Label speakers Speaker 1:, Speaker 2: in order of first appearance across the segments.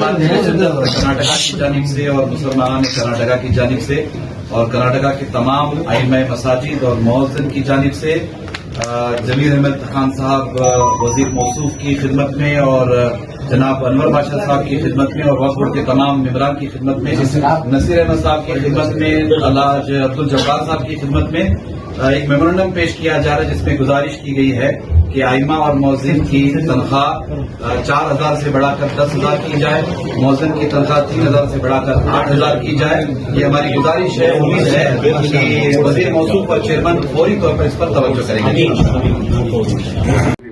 Speaker 1: कर्नाटका की जानिब से और मुसलमानों ने कर्नाटका की जानिब से और कर्नाटका के तमाम आइम्मा मसाजिद और मुअज्जिन की जानिब से जमीर अहमद खान साहब वजीर मौसूफ की खिदमत में और जनाब अनवर बादशाह साहब की खिदमत में और वक्फ बोर्ड के तमाम मेंबरान की खिदमत में, नसीर अहमद साहब की खिदमत में, अल्लाह अब्दुल जब्बार साहब की खिदमत में एक मेमोरेंडम पेश किया जा रहा है जिसमें गुजारिश की गई है कि आइमा और मौजिन की तनख्वाह 4,000 से बढ़ाकर 10,000 की जाए, मौजिन की तनख्वाह 3,000 से बढ़ाकर 8,000 की जाए। ये हमारी गुजारिश है। उम्मीद है कि वजीर मौसूफ और चेयरमैन फौरी तौर पर इस पर तवज्जो करेंगे।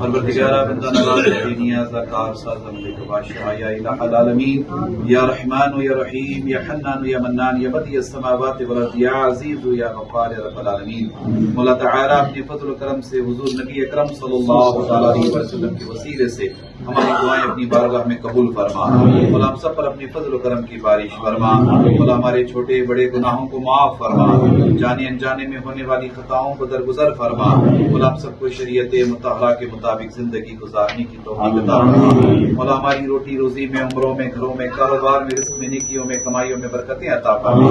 Speaker 1: परवरदिगारा बंदा नवाज दुनिया ज़कार साज़म लेके बादशाह या इलाहल आलमीन या रहमान या रहीम या हन्नान या मन्नान या बदी अस्समावाति वल अर्द या अज़ीज़ या गफ़्फ़ार या रब्बल आलमीन. मौला तआला अपने फज़ल करम से हुज़ूर नबी अकरम सल्लल्लाहु अलैहि वसल्लम के वसीले से हमारी दुआएं अपनी बारगाह में कबूल फरमा. मौला हम सब पर अपने फज़ल करम की बारिश फरमा. मौला हमारे छोटे बड़े गुनाहों को माफ फरमा. जाने अनजाने में होने वाली खताओं को दरगुजर फरमा. मौला हम सबको शरीयत मुतहरा के मुताबिक जिंदगी गुजारने की तौफीक अता फरमा. मौला हमारी रोटी रोजी में, उम्रों में, घरों में, कारोबार में, रिज़्क़ में, नेकियों में, कमाइयों में बरकतें अता फरमा.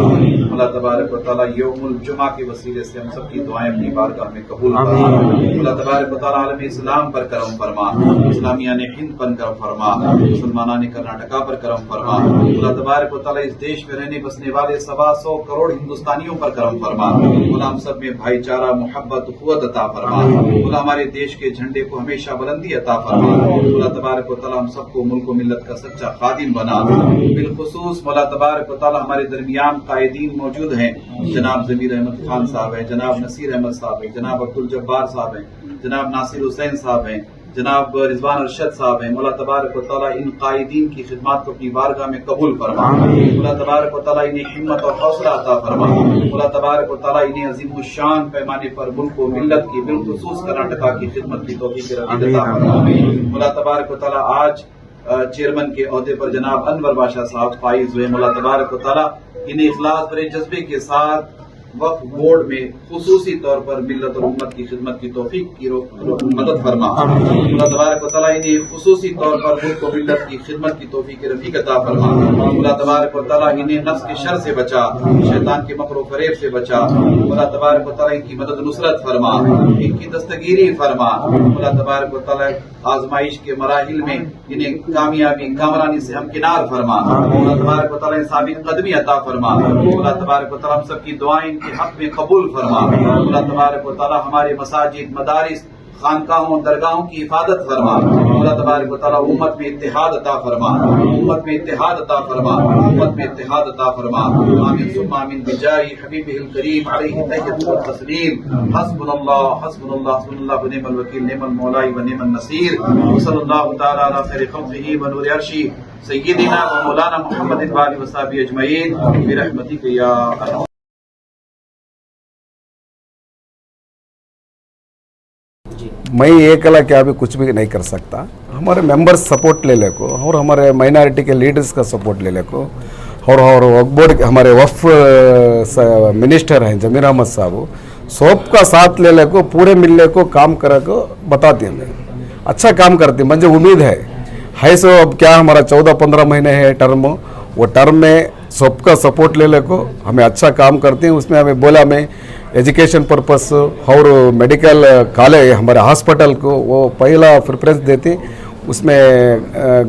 Speaker 1: मौला तबारक व तआला यौमुल जुमा के वसीले से हम सबकी दुआएं अपनी बारगाह में कबूल फरमा. मौला तबारक व तआला आलम इस्लाम पर करम फरमा. इस्लामिया ने हिंद पर करम फरमा. मुसलमानों ने कर्नाटका पर करम फरमा. मौला तबारक व तआला इस देश में रहने बसने वाले 125 करोड़ हिंदुस्तानियों पर करम फरमा. मौला हम सब में भाईचारा, मोहब्बत, उख़्वत अता फरमा. मौला हमारे देश के झंडे को हमेशा बुलंदी अता फरमा. मौला तबारक व तआला हम सबको मुल्क व मिल्लत का सच्चा खादिम बना. बिलखुसूस मौला तबारक व तआला हमारे दरमियान कायदीन मौजूद हैं. जनाब जमीर अहमद खान साहब हैं, जनाब नसीर अहमद साहब हैं, जनाब अब्दुल जब्बार साहब हैं, जनाब नासिर हुसैन साहब हैं, जनाब रिजवान अरशद साहब हैं. मौला तबारक व तआला इन कायदीन की खिदमत को अपनी बारगाह में कबूल फरमा. मौला तबारक व तआला इन्हें हिम्मत और हौसला अता फरमा. मौला तबारक व तआला इन्हें अज़ीमुश्शान पैमाने पर मुल्क व मिल्लत की बिलखुसूस कर्नाटका की खिदमत की तौफीक अता फरमा. मौला तबारक व तआला आज चेयरमैन के ओहदे पर जनाब अनवर बादशाह साहब फाइज हुए. मौला तबारक व तआला इन्हें इखलास भरे जज्बे के साथ वक्फ बोर्ड में खुसूसी तौर पर मिल्लत और उम्मत की खिदमत की तौफीक की मदद फरमा. मौला तबारक व तआला इन्हें खुसूसी तौर पर मुल्क व मिल्लत की खिदमत की तौफीक रफीक अता फरमा. मौला तबारक व तआला इन्हें नफ्स के शर से बचा, शैतान के मकर व फरेब से बचा. मौला तबारक व तआला इनकी मदद नुसरत फरमा, इनकी दस्तगीरी फरमा. मौला तबारक व तआला आजमाइश के मराहिल में इन्हें कामयाबी कामरानी से हमकिनार फरमा. मौला तबारक व तआला साबित कदमी अता फरमा. मौला तबारक व तआला हम सबकी दुआएं के हक में कबूल फरमा. मौला तबारक व तआला हमारे मसाजिद, मदारिस, खानकाहों, दरगाहों की हिफाजत फरमा. मौला तबारक व तआला उम्मत में इत्तेहाद अता फरमा. उम्मत में इत्तेहाद अता फरमा. उम्मत में इत्तेहाद अता फरमा. आमीन सुम्मा आमीन बिजाही हबीबिल करीम अलैहि तहियत व तस्लीम. हस्बुनल्लाह हस्बुनल्लाह हस्बुनल्लाह व निअमल वकील निअमल मौला व निअमन नसीर. सल्लल्लाहु तआला अला खैरि खल्क़िही व नूरि अर्शी सय्यिदिना व मौलाना मुहम्मद व आलिहि व सहबिही अजमईन बिरहमतिक या अरहम.
Speaker 2: मैं अकेला क्या भी कुछ भी नहीं कर सकता. हमारे मेंबर्स सपोर्ट ले ले को और हमारे माइनॉरिटी के लीडर्स का सपोर्ट ले ले को और वक्फ बोर्ड हमारे वक्फ मिनिस्टर हैं जमीर अहमद साहब, सबका साथ ले ले को पूरे मिलने को काम करे को बताती हैं. अच्छा काम करती, मुझे उम्मीद है सो. अब क्या हमारा 14-15 महीने है टर्म, वो टर्म में सबका सपोर्ट ले ले को हमें अच्छा काम करते हैं. उसमें हमें बोला मैं एजुकेशन पर्पस और मेडिकल कॉलेज हमारे हॉस्पिटल को वो पहला प्रेफरेंस देती. उसमें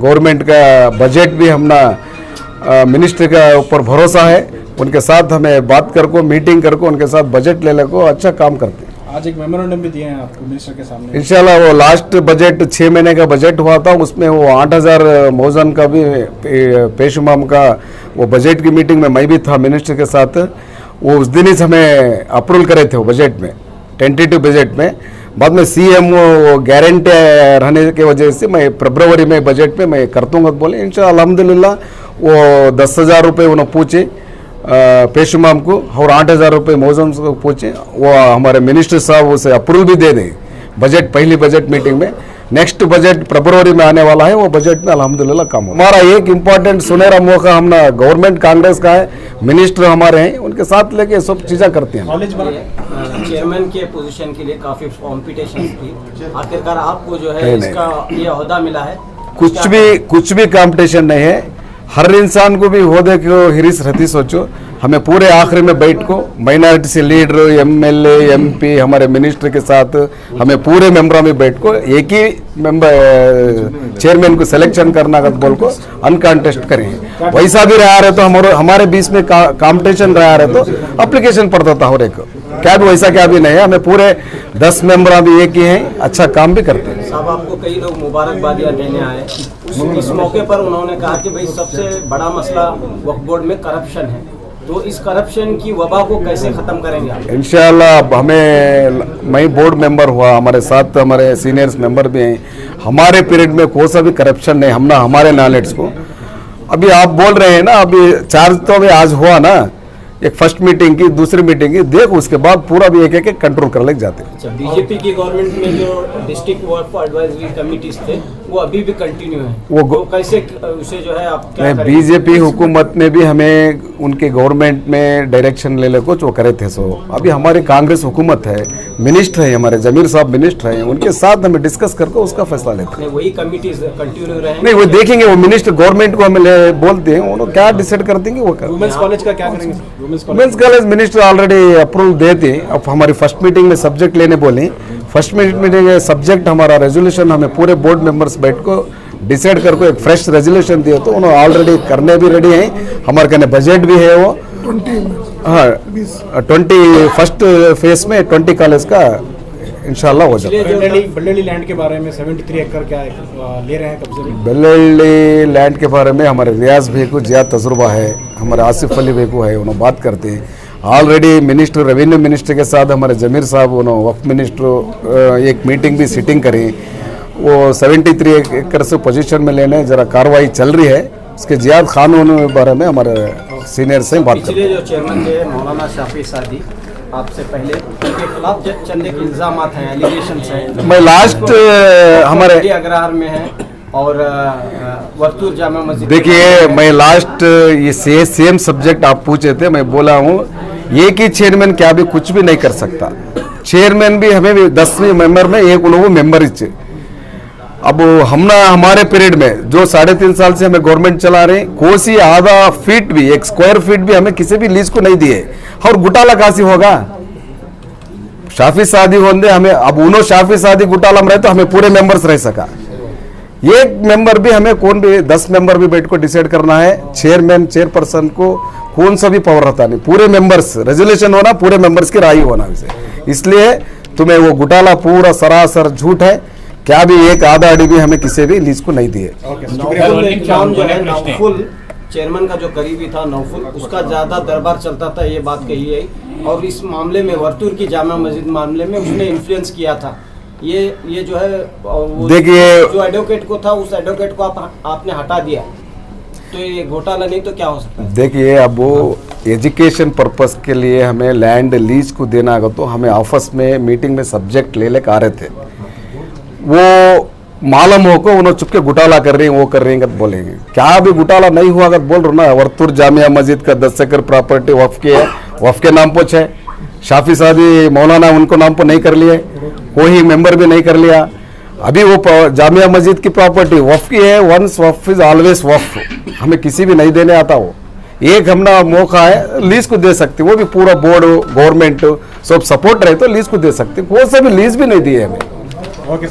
Speaker 2: गवर्नमेंट का बजट भी हमने मिनिस्ट्री का ऊपर भरोसा है, उनके साथ हमें बात करको मीटिंग करको उनके साथ बजट ले लेको अच्छा काम करते हैं।
Speaker 3: आज एक मेमोरेंडम भी दिए हैं आपको मिनिस्टर के सामने।
Speaker 2: इंशाल्लाह वो लास्ट बजट 6 महीने का बजट हुआ था, उसमें वो 8000 मौजन का भी पेशुमाम का वो बजट की मीटिंग में मैं भी था मिनिस्टर के साथ। वो उस दिन ही हमें अप्रूवल करे थे वो बजट में, टेंटेटिव बजट में। बाद में सीएम वो गारंटी रहने की वजह से मैं फरवरी में बजट में मैं कर दूंगा बोले। इंशाल्लाह अल्हम्दुलिल्लाह वो 10,000 रुपये उन्होंने पूछे पेशुमाम को और 8,000 रुपये मौजन को पूछे। वो हमारे मिनिस्टर साहब उसे अप्रूवल भी दे दें बजट, पहली बजट मीटिंग में। नेक्स्ट बजट फरवरी में आने वाला है, वो बजट में अल्हम्दुलिल्लाह काम हो। हमारा एक इम्पॉर्टेंट सुनहरा मौका हम ना गवर्नमेंट कांग्रेस का है, मिनिस्टर हमारे हैं, उनके साथ लेके सब चीज़ें करते हैं।
Speaker 3: कॉलेज
Speaker 4: चेयरमैन के पोजीशन के लिए काफी कॉम्पिटिशन थी, आखिरकार आपको जो है
Speaker 2: नहीं,
Speaker 4: इसका ये ओहदा मिला है।
Speaker 2: कुछ भी कंपटीशन नहीं है। हर इंसान को भी होदे को हिरिस रहती। सोचो हमें पूरे आखिरी में बैठ को माइनॉरिटी से लीडर, एमएलए, एमपी, हमारे मिनिस्टर के साथ हमें पूरे मेंबरों में बैठ को एक ही मेंबर चेयरमैन को सिलेक्शन करना का बोल को अनकॉन्टेस्ट करें। वैसा भी रहा रहे तो हमारे बीच में कंपटीशन रहा रहे तो एप्लीकेशन पड़ता था और एक क्या भी वैसा क्या भी नहीं है। हमें पूरे 10 मेंबर भी एक ही हैं, अच्छा काम भी करते हैं।
Speaker 4: साहब आपको कई लोग मुबारकबादियां देने आए, इस मौके पर उन्होंने कहा कि भाई सबसे बड़ा मसला वक्फ बोर्ड में करप्शन है, तो इस करप्शन की वबा को कैसे खत्म करेंगे आप?
Speaker 2: इंशाल्लाह मैं बोर्ड मेंबर हुआ, हमारे साथ हमारे सीनियर्स मेंबर भी हैं। हमारे पीरियड में कोई सा भी करप्शन नहीं, हम ना हमारे नॉलेज को। अभी आप बोल रहे हैं ना, अभी चार्ज तो अभी आज हुआ ना, एक फर्स्ट मीटिंग की, दूसरी मीटिंग की, देखो उसके बाद पूरा भी एक एक कंट्रोल कर ले जाते हैं।
Speaker 4: अच्छा, बीजेपी की गवर्नमेंट में जो डिस्ट्रिक्ट वक्फ एडवाइजरी कमिटीज थे वो अभी भी कंटिन्यू है, वो कैसे उसे जो है आप क्या करेंगे?
Speaker 2: बीजेपी हुकूमत में भी हमें उनके गवर्नमेंट में डायरेक्शन ले ले कुछ वो करे थे। सो अभी हमारी कांग्रेस हुकूमत है, मिनिस्टर है हमारे जमीर साहब मिनिस्टर हैं, उनके साथ हमें डिस्कस करके उसका फैसला लेते हैं।
Speaker 4: वही कमिटीज कंटिन्यू रहे?
Speaker 2: नहीं, वो देखेंगे, वो मिनिस्टर गवर्नमेंट को हमें बोलते हैं, उन्होंने क्या डिसाइड कर देंगे वो कर।
Speaker 3: वुमेन्स कॉलेज का क्या करेंगे?
Speaker 2: Women's college minister already approval देते। अब हमारी फर्स्ट मीटिंग में सब्जेक्ट लेने बोले, फर्स्ट मीटिंग में सब्जेक्ट हमारा रेजोल्यूशन हमें पूरे बोर्ड मेंबर्स बैठ को डिसाइड करके एक फ्रेश रेजोल्यूशन दिए, तो उन्होंने ऑलरेडी करने भी रेडी हैं। हमारे कहने बजट भी है वो 21st फेज में 20 कॉलेज का इंशाल्लाह हो जाए।
Speaker 3: बल्लेली लैंड के बारे में 73 एकड़ क्या ले रहे हैं कब्जे में?
Speaker 2: बल्लेली लैंड के बारे में हमारे रियाज भाई को ज़्यादा तजुर्बा है, हमारे आसिफ अली भाई को है, उन्होंने बात करते हैं। ऑलरेडी मिनिस्टर, रेवेन्यू मिनिस्टर के साथ हमारे जमीर साहब, उन्होंने वक्फ मिनिस्टर एक मीटिंग भी सिटिंग करी। वो 73 एकड़ से पोजीशन में लेने जरा कार्रवाई चल रही है, उसके ज़्यादा कानून के बारे में हमारे सीनियर से बात करते हैं।
Speaker 4: जो चेयरमैन थे मौलाना शाफी सादी, आपसे पहले उनके खिलाफ चंद एक इल्जाम हैं, एलिगेशंस हैं।
Speaker 2: मैं लास्ट हमारे
Speaker 4: अग्रहार में है और वर्तूर जामा मस्जिद।
Speaker 2: देखिए, मैं लास्ट ये सेम सब्जेक्ट आप पूछे थे, मैं बोला हूँ एक ही चेयरमैन क्या भी कुछ भी नहीं कर सकता। चेयरमैन भी हमें भी 10वें मेंबर में एक लोगों मेंबर ही चाहिए। अब हम ना हमारे पीरियड में जो 3.5 साल से हमें गवर्नमेंट चला रहे, कोसी आधा फीट भी, 1 स्क्वायर फीट भी हमें किसी भी लीज को नहीं दिए। और घुटाला कासी होगा? शाफी सादी होंगे हमें, अब उन्होंने शाफी सादी घुटाला में रहे तो हमें पूरे मेंबर्स रह सका। एक मेंबर भी हमें कौन भी 10 मेंबर भी बैठ को डिसाइड करना है। चेयरमैन चेयरपर्सन को कौन सा भी पावर रहता नहीं, पूरे मेंबर्स रेजोल्यूशन होना, पूरे मेंबर्स की राय होना। इसलिए तुम्हें वो घुटाला पूरा सरासर झूठ है, क्या भी एक आधा अड़ी भी हमें किसी भी लीज को नहीं दिए।
Speaker 4: नौफुल चेयरमैन का जो करीबी था नौफुल, उसका ज्यादा दरबार चलता था, ये बात कही है। और इस मामले में वर्तूर की जामा मस्जिद मामले में उसने इन्फ्लुएंस किया था। ये जो है
Speaker 2: देखिए,
Speaker 4: जो एडवोकेट को था उस एडवोकेट को आपने हटा दिया, तो ये घोटाला नहीं तो क्या हो सकता है?
Speaker 2: देखिए, अब वो एजुकेशन पर्पस के लिए हमें लैंड लीज को देना होगा, तो हमें ऑफिस में मीटिंग में सब्जेक्ट ले लेकर आ रहे थे। वो मालूम हो को उन्होंने चुपके घुटाला कर रही हैं, वो कर रही हैं बोलेंगे। क्या भी घुटाला नहीं हुआ अगर बोल रहा ना। वर्तूर जामिया मस्जिद का 10 एकड़ प्रॉपर्टी वक्फ की है, वक्फ के नाम पर है। शाफी सादी मौलाना उनको नाम पर नहीं कर लिए, कोई मेंबर भी नहीं कर लिया। अभी वो जामिया मस्जिद की प्रॉपर्टी वक्फ की है, वंस वक्फ इज ऑलवेज वक्फ, हमें किसी भी नहीं देने आता। वो एक हमने मौका है लीज को दे सकते, वो भी पूरा बोर्ड गवर्नमेंट सब सपोर्ट रहे तो लीज को दे सकते, कोई सा भी लीज भी नहीं दी है हमें।
Speaker 3: ओके।